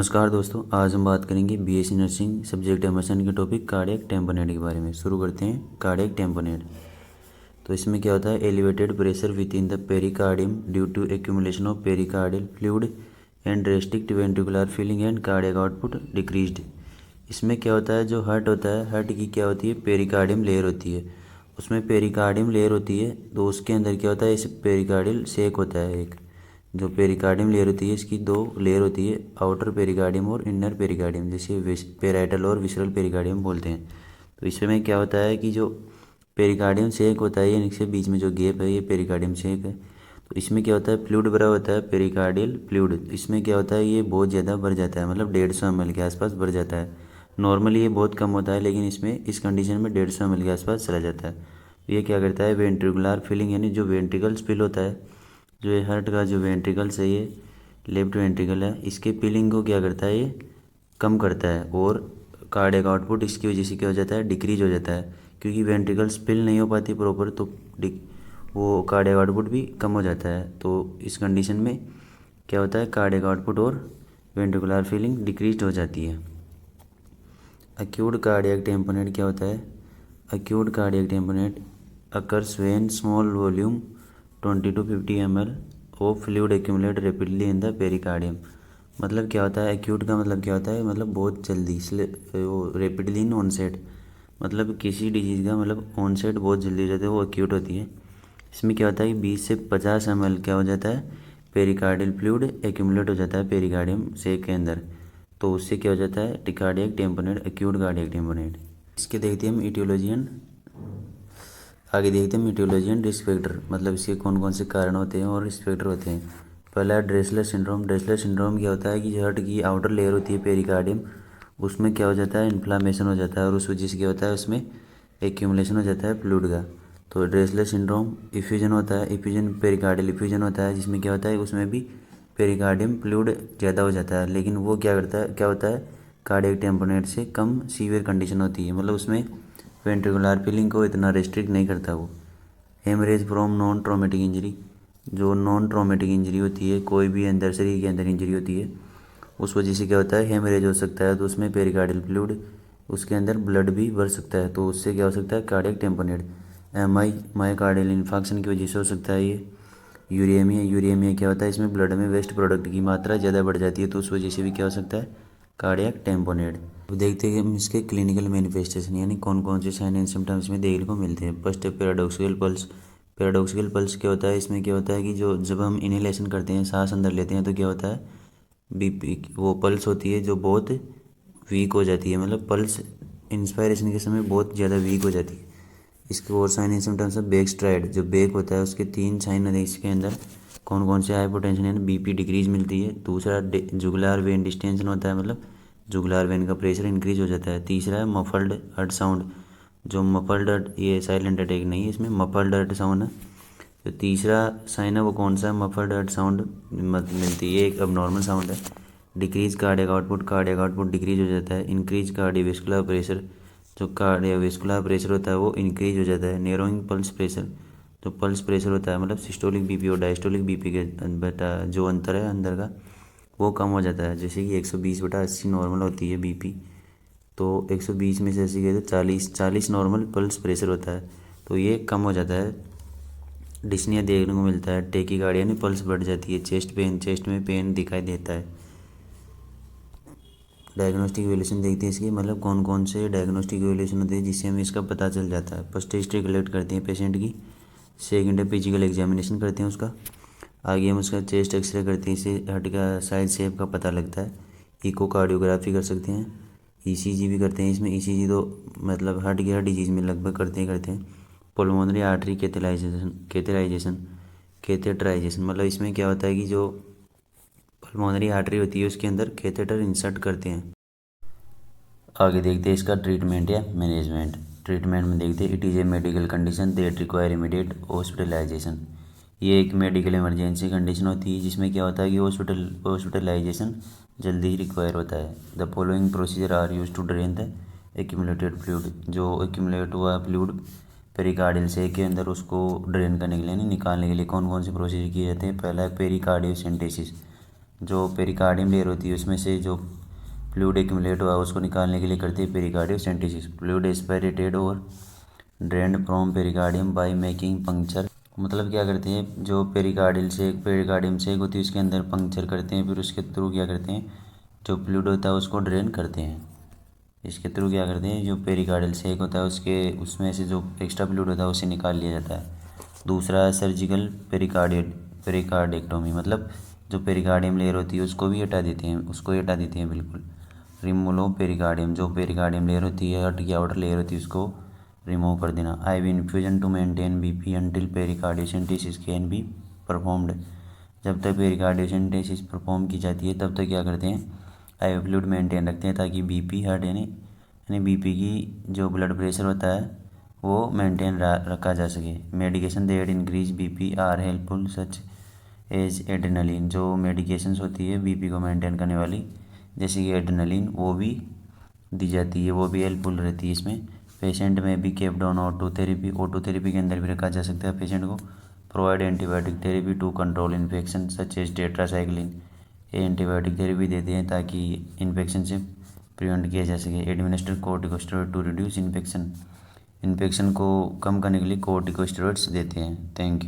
नमस्कार दोस्तों, आज हम बात करेंगे बीएससी नर्सिंग सब्जेक्ट एमर्सन के टॉपिक कार्डियक टेम्पोनेट के बारे में। शुरू करते हैं कार्डियक टेम्पोनेट। तो इसमें क्या होता है, elevated pressure within the pericardium due to accumulation of pericardial fluid and restrict ventricular filling and cardiac output decreased. इसमें क्या होता है, जो हार्ट होता है, हार्ट की क्या होती है, पेरिकार्डियम लेयर होती है। उसमें पेरिकार्डियम लेयर होती है, तो उसके अंदर क्या होता है, इस पेरिकार्डियल सेक होता है। एक जो पेरिकार्डियम लेयर होती है, इसकी दो लेयर होती है, आउटर पेरिकार्डियम और इनर पेरिकार्डियम, जिसे पेराइटल और विसरल पेरिकार्डियम बोलते हैं। तो इसमें क्या होता है कि जो पेरिकार्डियम सेक होता है, यानी इसके बीच में जो गैप है, ये पेरिकार्डियम सेक है। तो इसमें क्या होता है, फ्लूइड भरा होता है, पेरिकार्डियल फ्लूइड। इसमें क्या होता है, ये बहुत ज़्यादा भर जाता है, मतलब 150 ml के आसपास भर जाता है। नॉर्मली ये बहुत कम होता है, लेकिन इसमें इस कंडीशन में 150 ml के आसपास चला जाता है। तो ये क्या करता है, वेंट्रिकुलर फिलिंग, यानी जो वेंट्रिकल्स फिल होता है, जो ये हार्ट का जो वेंट्रिकल्स है, ये लेफ्ट वेंट्रिकल है, इसके फिलिंग को क्या करता है, ये कम करता है। और कार्डियक आउटपुट इसकी वजह से क्या हो जाता है, डिक्रीज हो जाता है, क्योंकि वेंट्रिकल्स फिल नहीं हो पाती प्रॉपर, तो वो कार्डियक आउटपुट भी कम हो जाता है। तो इस कंडीशन में क्या होता है, कार्डियक आउटपुट और वेंट्रिकुलर फीलिंग डिक्रीज हो जाती है। एक्यूट कार्डियक टेम्पोनेट क्या होता है, acute cardiac tamponade occurs when small volume 20 to 50 ml of fluid accumulate rapidly in the pericardium. मतलब क्या होता है, एक्यूट का मतलब क्या होता है, मतलब बहुत जल्दी, इसलिए वो रैपिडली इन ऑनसेट, मतलब किसी डिजीज़ का मतलब ऑनसेट बहुत जल्दी हो जाता है, वो एक्यूट होती है। इसमें क्या होता है कि 20 से 50 ml क्या हो जाता है, पेरिकार्डियल फ्लूइड एक्यूमुलेट हो जाता है पेरिकार्डियम सेक के अंदर। तो उससे क्या हो जाता है, cardiac tamponade, acute cardiac tamponade. इसके देखते हैं हम ईटियोलॉजी एंड आगे देखते हैं मीटियोलॉजी एंड रिस्क फैक्टर, मतलब इसके कौन कौन से कारण होते हैं और रिस्क फैक्टर होते हैं। पहला है ड्रेसलर सिंड्रोम। ड्रेसलर सिंड्रोम क्या होता है कि हार्ट की आउटर लेयर होती है पेरिकार्डियम, उसमें क्या हो जाता है, इन्फ्लामेशन हो जाता है, और उस वजह से क्या होता है, उसमें एक्यूमुलेशन हो जाता है फ्लूइड का। तो ड्रेसलर सिंड्रोम। इफ्यूजन होता है, इफ्यूजन पेरिकार्डियल इफ्यूजन होता है, जिसमें क्या होता है, उसमें भी पेरिकार्डियम फ्लूइड ज़्यादा हो जाता है, लेकिन वो क्या करता है, क्या होता है, कार्डियक टेम्पोनेट से कम सीवियर कंडीशन होती है, मतलब उसमें वेंट्रिकुलर फिलिंग को इतना रेस्ट्रिक्ट नहीं करता वो। Haemorrhage from non traumatic injury. जो नॉन ट्रॉमेटिक इंजरी होती है, कोई भी अंदर शरीर के अंदर इंजरी होती है, उस वजह से क्या होता है, हेमरेज हो सकता है, तो उसमें पेरिकार्डियल फ्लूइड, उसके अंदर ब्लड भी बढ़ सकता है, तो उससे क्या हो सकता है, कार्डियक टेम्पोनेट। मायोकार्डियल इन्फेक्शन की वजह से हो सकता है ये। यूरेमिया। यूरेमिया क्या होता है, इसमें ब्लड में वेस्ट प्रोडक्ट की मात्रा ज़्यादा बढ़ जाती है, तो उस वजह से भी क्या हो सकता है, कार्डियक टेम्पोनेट। अब देखते हैं हम इसके क्लिनिकल मैनिफेस्टेशन, यानी कौन कौन से साइन एंड सिम्टम्स में देखने को मिलते हैं। फर्स्ट है पैराडॉक्सिकल पल्स। पैराडॉक्सिकल पल्स क्या होता है, इसमें क्या होता है कि जो जब हम इनहेलेशन करते हैं, सांस अंदर लेते हैं, तो क्या होता है, बीपी, वो पल्स होती है जो बहुत वीक हो जाती है, मतलब पल्स इंस्पायरेशन के समय बहुत ज़्यादा वीक हो जाती है। इसके और साइन एंड सिम्टम्स है बैक स्ट्राइड। जो बैक होता है, उसके 3 साइन है इसके अंदर। कौन कौन से, हाइपोटेंशन यानी बीपी डिक्रीज मिलती है। दूसरा जुगुलार वेन डिस्टेंशन होता है, मतलब जुगुलार वेन का प्रेशर इंक्रीज हो जाता है। तीसरा है मफल्ड हर्ट साउंड। जो मफल्ड हर्ट, ये साइलेंट अटैक नहीं है, इसमें मफल्ड हर्ट साउंड है। जो तीसरा साइन है वो कौन सा है, मफल्ड हर्ट साउंड मिलती है, एक अबनॉर्मल साउंड है। Decrease cardiac output. Cardiac output decrease हो जाता है। Increase cardiovascular pressure. जो कार्डियोवेस्कुलर प्रेशर होता है वो इंक्रीज हो जाता है। Narrowing pulse pressure. जो पल्स प्रेशर होता है, मतलब सिस्टोलिक बीपी और डायस्टोलिक बीपी के बेटा जो अंतर है अंदर का, वो कम हो जाता है। जैसे कि 120/80 नॉर्मल होती है बीपी, तो 120 में से 80 गए तो 40 नॉर्मल पल्स प्रेशर होता है, तो ये कम हो जाता है। डिस्निया देखने को मिलता है। टेकीकार्डिया यानी पल्स बढ़ जाती है। चेस्ट पेन, चेस्ट में पेन दिखाई देता है। डायग्नोस्टिक इवैल्यूएशन देखते हैं इसकी, मतलब कौन कौन से डायग्नोस्टिक इवैल्यूएशन होते हैं जिससे हमें इसका पता चल जाता है। फर्स्ट हिस्ट्री कलेक्ट करते हैं पेशेंट की। सेकंड है फिजिकल एग्जामिनेशन करते हैं उसका। आगे हम उसका चेस्ट एक्सरे करते हैं, इससे हार्ट का साइज शेप का पता लगता है। इकोकार्डियोग्राफी कर सकते हैं। ईसीजी भी करते हैं। इसमें ईसीजी तो मतलब हार्ट की हर डिजीज़ में लगभग करते हैं। पल्मोनरी आर्टरी कैथेटराइजेशन, मतलब इसमें क्या होता है कि जो पल्मोनरी आर्टरी होती है उसके अंदर कैथेटर इंसर्ट करते हैं। आगे देखते हैं इसका ट्रीटमेंट या मैनेजमेंट। ट्रीटमेंट में देखते हैं, it is a medical condition that require immediate hospitalisation. ये एक मेडिकल इमरजेंसी कंडीशन होती है जिसमें क्या होता है कि हॉस्पिटलाइजेशन जल्दी ही रिक्वायर होता है। The following procedure are use to drain the accumulated fluid. जो एक्यूमुलेट हुआ फ्लूइड पेरिकार्डियल से के अंदर, उसको ड्रेन करने के लिए, निकालने के लिए कौन कौन से प्रोसीजर किए जाते हैं। पहला है पेरिकार्डियोसेंटेसिस। जो पेरिकार्डियम लेयर होती है उसमें से जो फ्लूइड एक्यूमुलेट हुआ है उसको निकालने के लिए करते हैं पेरिकार्डियोसेंटेसिस। फ्लूइड एस्पिरेटेड और drained from pericardium by making puncture. मतलब क्या करते हैं, जो पेरिकार्डियम से एक होती है उसके अंदर पंक्चर करते हैं, फिर उसके थ्रू क्या करते हैं, जो फ्लूइड होता है उसको ड्रेन करते हैं। इसके थ्रू क्या करते हैं, जो पेरिकार्डियल से एक होता है उसमें से जो एक्स्ट्रा फ्लूइड होता है उसे निकाल लिया जाता है। दूसरा सर्जिकल पेरिकार्डेक्टोमी, मतलब जो पेरिकार्डियम लेयर होती है उसको हटा देते हैं बिल्कुल। रिमूवल पेरिकार्डियम, जो पेरिकार्डियम लेयर होती है हट की आउटर लेयर होती है उसको रिमूव कर देना। IV infusion to maintain BP until pericardiocentesis can be performed. जब तक पेरिकार्डियोसेंटेसिस परफॉर्म की जाती है तब तक क्या करते हैं, IV फ्लूइड मेंटेन रखते हैं ताकि BP हार्ट यानी BP की जो ब्लड प्रेशर होता है वो मेंटेन रखा जा सके। Medication that increase BP are helpful such as adrenaline. जो मेडिकेशंस होती है BP को मेंटेन करने वाली, जैसे कि एड्रेनलिन, वो भी दी जाती है, वो भी हेल्पफुल रहती है इसमें। पेशेंट में भी केप्ड ऑन ऑटोथेरेपी के अंदर भी रखा जा सकता है पेशेंट को। Provide antibiotic therapy to control infection such as tetracycline. ये एंटीबायोटिक थेरेपी देते हैं ताकि इन्फेक्शन से प्रिवेंट किया जा सके। Administer corticosteroid to reduce infection को कम करने के लिए कोर्टिकोस्टेरॉइड्स देते हैं। Thank you.